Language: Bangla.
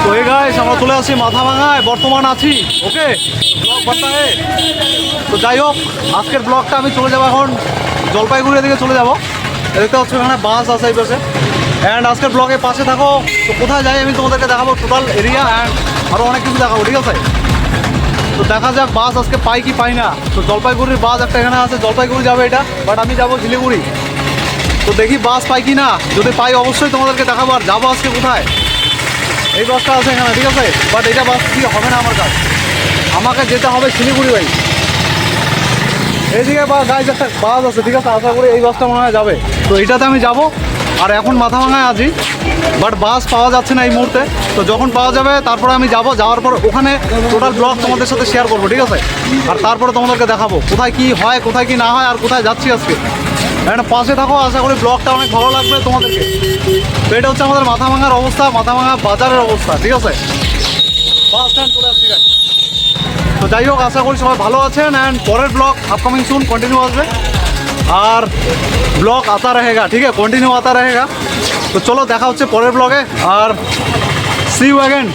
তো এই গাইস আমরা চলে আসছি মাথাভাঙায়, বর্তমান আছি। ওকে, ব্লগ বার্তা হে। তো যাই হোক, আজকের ব্লগটা আমি চলে যাবো এখন জলপাইগুড়ির দিকে চলে যাবো। দেখতে হচ্ছে এখানে বাস আছে এই পাশে। অ্যান্ড আজকের ব্লগের পাশে থাকো। তো কোথায় যাই আমি তোমাদেরকে দেখাবো, টোটাল এরিয়া অ্যান্ড আরও অনেক কিছু দেখাবো, ঠিক আছে? তো দেখা যাক বাস আজকে পাই কি পাই না। তো জলপাইগুড়ির বাস একটা এখানে আছে, জলপাইগুড়ি যাবে এটা, বাট আমি যাবো শিলিগুড়ি। তো দেখি বাস পাই কি না, যদি পাই অবশ্যই তোমাদেরকে দেখাবো। আর যাবো আজকে কোথায়, এই বাসটা আছে এখানে, ঠিক আছে? বাট এটা বাস কি হবে না আমার কাজ, আমাকে যেতে হবে শিলিগুড়ি ভাই। এইদিকে গাইজ একটা বাস আছে, ঠিক আছে? আশা করি এই বাসটা মনে হয় যাবে। তো এইটাতে আমি যাব। আর এখন মাথাভাঙায় আছি, বাট বাস পাওয়া যাচ্ছে না এই মুহূর্তে। তো যখন পাওয়া যাবে তারপরে আমি যাব, যাওয়ার পর ওখানে টোটাল ব্লগ তোমাদের সাথে শেয়ার করবো, ঠিক আছে? আর তারপরে তোমাদেরকে দেখাবো কোথায় কি হয়, কোথায় কি না হয়, আর কোথায় যাচ্ছি আজকে। একটা পাশে থাকো, আশা করি ব্লগটা অনেক ভালো লাগবে তোমাদেরকে। তো এটা হচ্ছে আমাদের মাথাভাঙার অবস্থা, মাথাভাঙা বাজারের অবস্থা, ঠিক আছে? বাস স্ট্যান্ড চলে আসছি গাইজ। তো যাই হোক, আশা করি সবাই ভালো আছেন। অ্যান্ড পরের ব্লগ আপকামিং সুন কন্টিনিউ আসবে, আর ব্লগ আতা रहेगा, ঠিক আছে? কন্টিনিউ আতা रहेगा। তো চলো দেখা হচ্ছে পরের ব্লগে, আর সি ইউ অ্যাগেন।